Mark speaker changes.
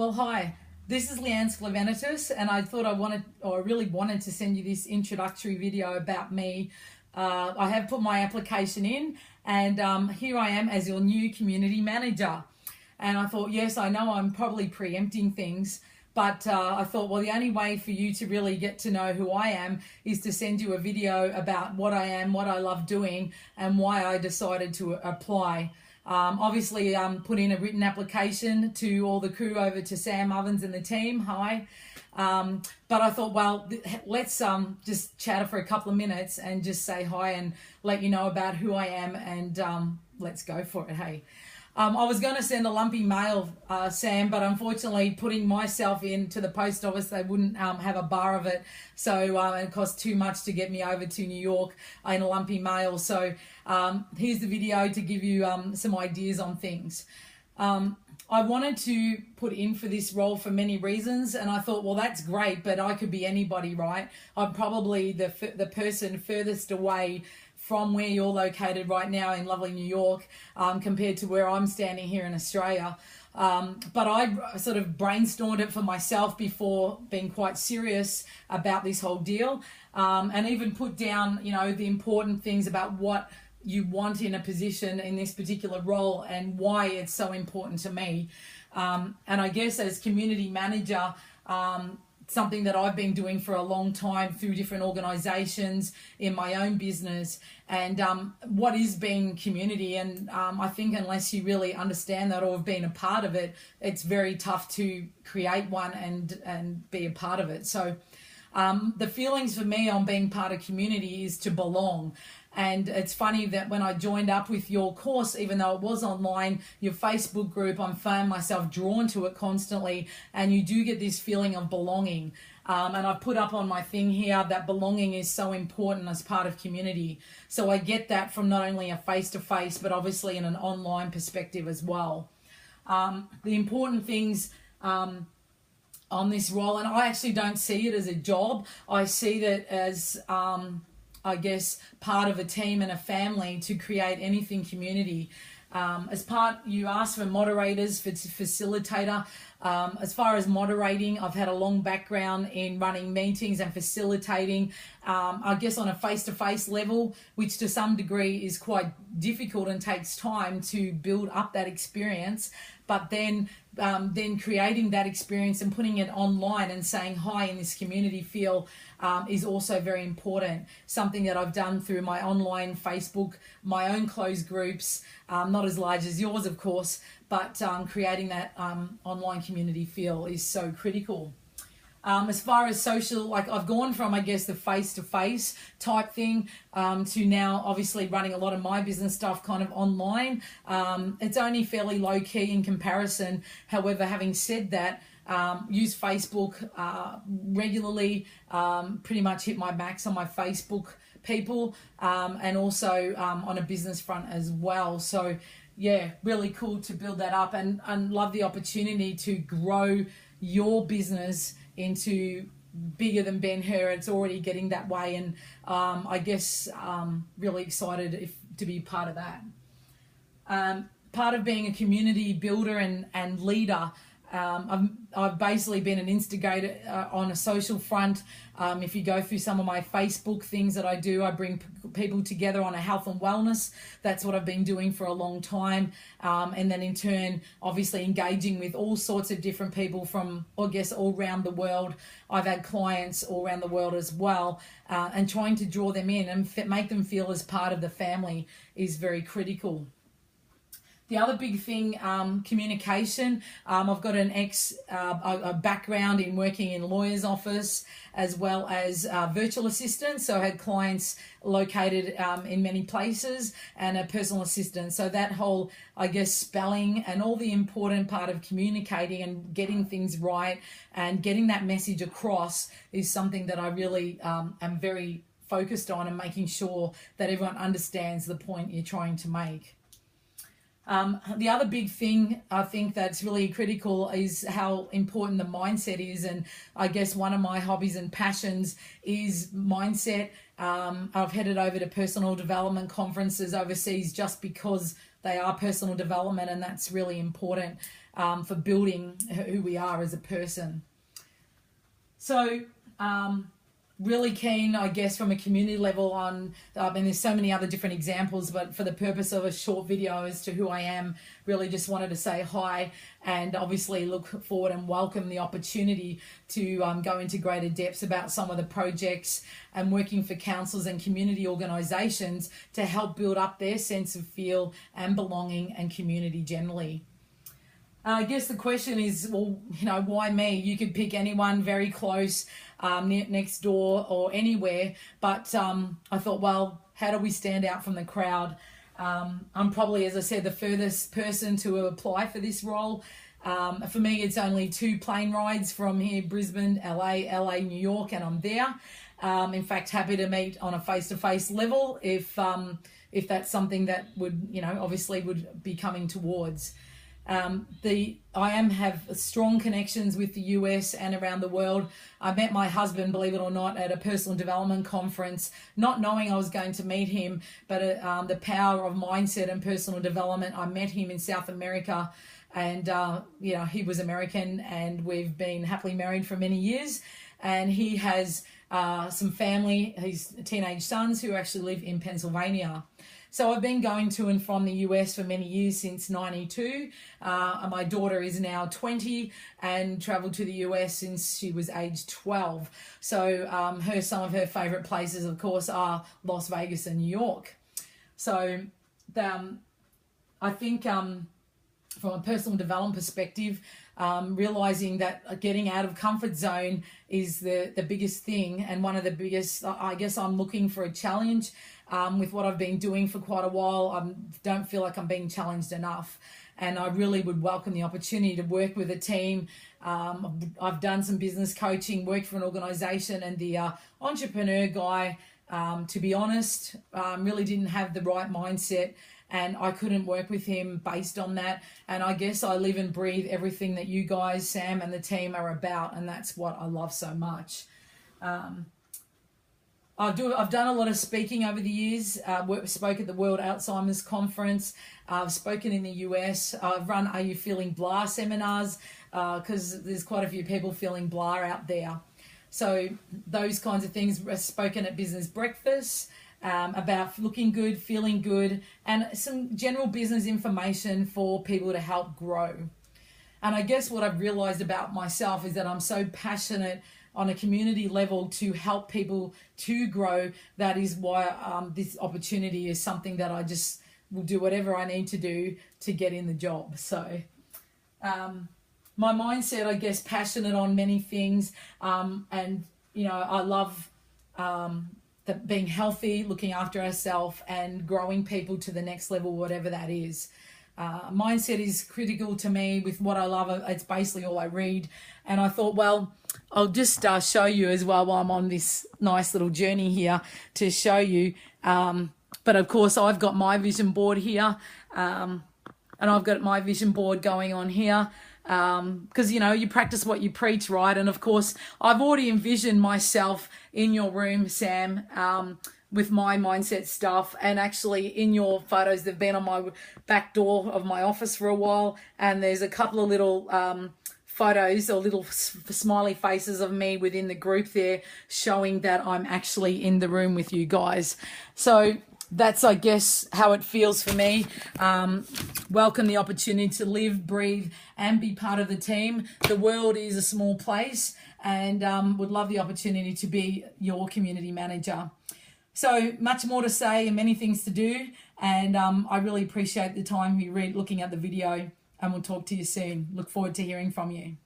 Speaker 1: Well, hi, this is Leanne Sklavenitis, and I thought I really wanted to send you this introductory video about me. I have put my application in, and here I am as your new community manager. And I thought, yes, I know I'm probably preempting things, but I thought, well, the only way for you to really get to know who I am is to send you a video about what I am, what I love doing, and why I decided to apply. Obviously, put in a written application to all the crew over to Sam Ovens and the team. Hi. But I thought, well, let's just chat for a couple of minutes and just say hi and let you know about who I am, and let's go for it. Hey. I was going to send a lumpy mail, Sam, but unfortunately putting myself into the post office, they wouldn't have a bar of it. So it cost too much to get me over to New York in a lumpy mail. So here's the video to give you some ideas on things. I wanted to put in for this role for many reasons, and I thought, well, that's great, but I could be anybody, right? I'm probably the person furthest away from where you're located right now in lovely New York, compared to where I'm standing here in Australia. But I sort of brainstormed it for myself before being quite serious about this whole deal, and even put down, you know, the important things about what you want in a position in this particular role and why it's so important to me. And I guess as community manager, something that I've been doing for a long time through different organizations in my own business, and what is being community. And I think unless you really understand that or have been a part of it, it's very tough to create one and be a part of it. So the feelings for me on being part of community is to belong. And it's funny that when I joined up with your course, even though it was online, your Facebook group, I found myself drawn to it constantly, and you do get this feeling of belonging. And I've put up on my thing here that belonging is so important as part of community. So I get that from not only a face-to-face, but obviously in an online perspective as well. The important things on this role, and I actually don't see it as a job. I see that as I guess part of a team and a family to create anything community. As part, you asked for moderators, for facilitator. As far as moderating, I've had a long background in running meetings and facilitating, I guess on a face-to-face level, which to some degree is quite difficult and takes time to build up that experience. But then creating that experience and putting it online and saying hi in this community feel is also very important. Something that I've done through my online Facebook, my own closed groups, not as large as yours, of course, but creating that online community feel is so critical. As far as social, like I've gone from, I guess, the face-to-face type thing to now obviously running a lot of my business stuff kind of online. It's only fairly low-key in comparison. However, having said that, use Facebook regularly, pretty much hit my max on my Facebook people, and also on a business front as well. So yeah, really cool to build that up, and love the opportunity to grow your business into bigger than Ben-Hur. It's already getting that way, and I guess really excited to be part of that. Part of being a community builder and leader, I've basically been an instigator on a social front. If you go through some of my Facebook things that I do, I bring people together on a health and wellness. That's what I've been doing for a long time. And then in turn, obviously engaging with all sorts of different people from, I guess, all around the world. I've had clients all around the world as well. And trying to draw them in and make them feel as part of the family is very critical. The other big thing, communication. I've got a background in working in lawyer's office as well as virtual assistant. So I had clients located in many places and a personal assistant. So that whole, I guess, spelling and all the important part of communicating and getting things right and getting that message across is something that I really am very focused on, and making sure that everyone understands the point you're trying to make. The other big thing I think that's really critical is how important the mindset is, and I guess one of my hobbies and passions is mindset. I've headed over to personal development conferences overseas just because they are personal development, and that's really important. for building who we are as a person. So really keen, I guess, from a community level on, and there's so many other different examples, but for the purpose of a short video as to who I am, really just wanted to say hi and obviously look forward and welcome the opportunity to go into greater depths about some of the projects and working for councils and community organisations to help build up their sense of feel and belonging and community generally. I guess the question is, well, you know, why me? You could pick anyone very close, next door or anywhere, but I thought, well, how do we stand out from the crowd? I'm probably, as I said, the furthest person to apply for this role. For me, it's only 2 plane rides from here, Brisbane, LA, New York, and I'm there. In fact, happy to meet on a face-to-face level if that's something that would, you know, obviously would be coming towards. I have strong connections with the US and around the world. I met my husband, believe it or not, at a personal development conference, not knowing I was going to meet him, but the power of mindset and personal development. I met him in South America, and you know, he was American, and we've been happily married for many years. And he has some family, his teenage sons, who actually live in Pennsylvania. So I've been going to and from the US for many years, since '92. My daughter is now 20 and travelled to the US since she was age 12. So some of her favourite places, of course, are Las Vegas and New York. So I think from a personal development perspective, realizing that getting out of comfort zone is the biggest thing, and one of the biggest. I guess I'm looking for a challenge with what I've been doing for quite a while. I don't feel like I'm being challenged enough, and I really would welcome the opportunity to work with a team. I've done some business coaching, worked for an organisation, and the entrepreneur guy, to be honest, really didn't have the right mindset, and I couldn't work with him based on that. And I guess I live and breathe everything that you guys, Sam and the team, are about, and that's what I love so much. I've done a lot of speaking over the years. Spoke at the World Alzheimer's Conference. I've spoken in the US. I've run Are You Feeling Blah seminars, because there's quite a few people feeling blah out there. So those kinds of things. I've spoken at business breakfasts about looking good, feeling good, and some general business information for people to help grow. And I guess what I've realized about myself is that I'm so passionate on a community level to help people to grow. That is why this opportunity is something that I just will do whatever I need to do to get in the job. So my mindset, I guess, passionate on many things, and you know, I love being healthy, looking after ourselves, and growing people to the next level, whatever that is. Mindset is critical to me with what I love. It's basically all I read. And I thought, well, I'll just show you as well while I'm on this nice little journey here to show you. But of course, I've got my vision board here, and I've got my vision board going on here. Because, you know, you practice what you preach, right? And of course, I've already envisioned myself in your room, Sam, with my mindset stuff, and actually in your photos, they've been on my back door of my office for a while, and there's a couple of little photos or little smiley faces of me within the group there, showing that I'm actually in the room with you guys. So that's, I guess, how it feels for me. Welcome the opportunity to live, breathe, and be part of the team. The world is a small place, and would love the opportunity to be your community manager. So much more to say and many things to do, and I really appreciate the time you looking at the video, and we'll talk to you soon. Look forward to hearing from you.